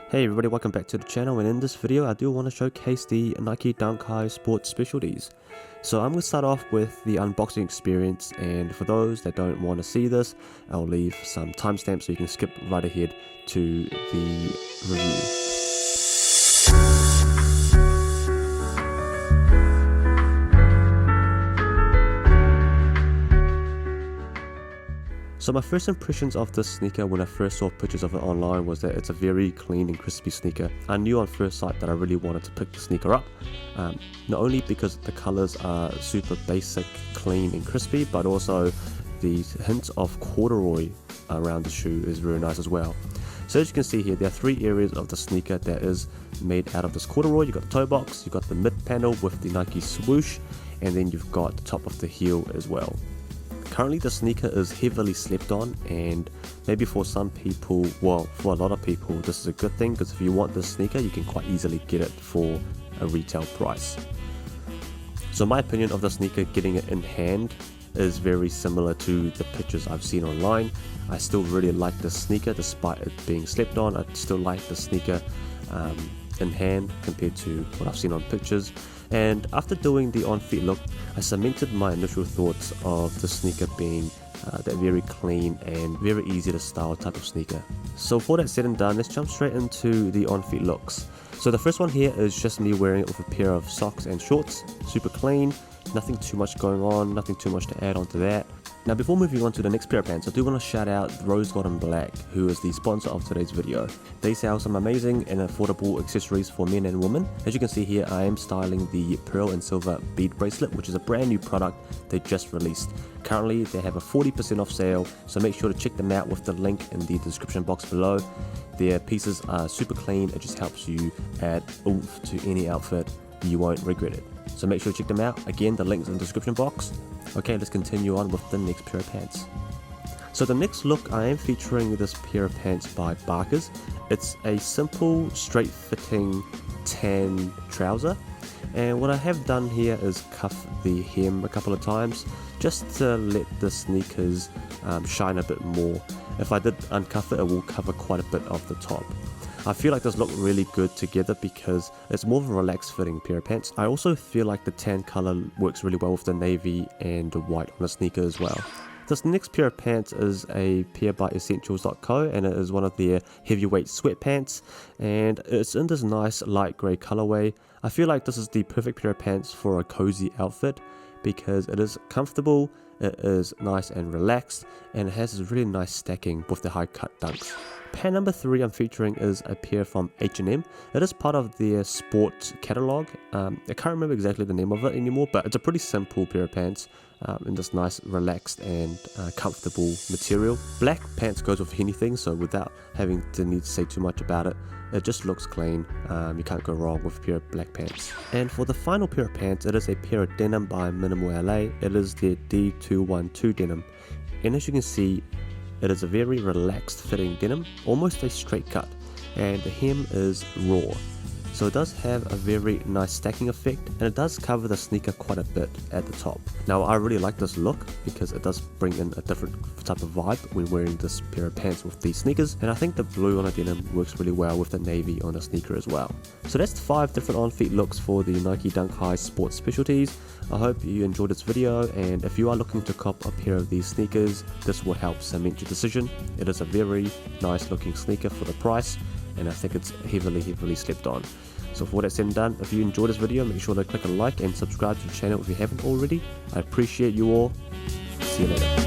Hey everybody, welcome back to the channel, and in this video I do want to showcase the Nike Dunk High Sports Specialties. So I'm going to start off with the unboxing experience, and for those that don't want to see this, I'll leave some timestamps so you can skip right ahead to the review. So my first impressions of this sneaker when I first saw pictures of it online was that it's a very clean and crispy sneaker. I knew on first sight that I really wanted to pick the sneaker up, not only because the colors are super basic, clean and crispy, but also the hint of corduroy around the shoe is very nice as well. So as you can see here, there are three areas of the sneaker that is made out of this corduroy. You've got the toe box, you've got the mid panel with the Nike swoosh, and then you've got the top of the heel as well. Currently the sneaker is heavily slept on, and maybe for some people, well, for a lot of people, this is a good thing, because if you want this sneaker you can quite easily get it for a retail price. So my opinion of the sneaker, getting it in hand, is very similar to the pictures I've seen online. I still really like this sneaker despite it being slept on. I still like the sneaker in hand compared to what I've seen on pictures. And after doing the on-feet look, I cemented my initial thoughts of the sneaker being that very clean and very easy to style type of sneaker. So for that said and done, let's jump straight into the on-feet looks. So the first one here is just me wearing it with a pair of socks and shorts. Super clean, nothing too much going on, nothing too much to add on to that. Now before moving on to the next pair of pants, I do want to shout out Rose Gold & Black, who is the sponsor of today's video. They sell some amazing and affordable accessories for men and women. As you can see here, I am styling the pearl and silver bead bracelet, which is a brand new product they just released. Currently they have a 40% off sale, so make sure to check them out with the link in the description box below. Their pieces are super clean, it just helps you add oomph to any outfit, you won't regret it. So make sure to check them out. Again, the link's in the description box. Okay, let's continue on with the next pair of pants. So the next look, I am featuring this pair of pants by Barker's. It's a simple, straight fitting tan trouser. And what I have done here is cuff the hem a couple of times just to let the sneakers shine a bit more. If I did uncuff it, it will cover quite a bit of the top. I feel like this look really good together because it's more of a relaxed fitting pair of pants. I also feel like the tan color works really well with the navy and the white on the sneaker as well. This next pair of pants is a pair by Essentials.co, and it is one of their heavyweight sweatpants, and it's in this nice light grey colorway. I feel like this is the perfect pair of pants for a cozy outfit because it is comfortable, it is nice and relaxed, and it has this really nice stacking with the high cut dunks. Pair number 3 I'm featuring is a pair from H&M. It is part of their sports catalog. I can't remember exactly the name of it anymore, but it's a pretty simple pair of pants in this nice relaxed and comfortable material. Black pants goes with anything, so without having to need to say too much about it, it just looks clean. You can't go wrong with a pair of black pants. And for the final pair of pants, it is a pair of denim by Minimal LA. It is their D212 denim, and as you can see, it is a very relaxed fitting denim, almost a straight cut, and the hem is raw. So it does have a very nice stacking effect, and it does cover the sneaker quite a bit at the top. Now I really like this look because it does bring in a different type of vibe when wearing this pair of pants with these sneakers, and I think the blue on a denim works really well with the navy on a sneaker as well. So that's the 5 different on-feet looks for the Nike Dunk High Sports Specialties. I hope you enjoyed this video, and if you are looking to cop a pair of these sneakers, this will help cement your decision. It is a very nice looking sneaker for the price, and I think it's heavily slept on. So for that said and done, if you enjoyed this video, make sure to click a like and subscribe to the channel if you haven't already. I appreciate you all. See you later.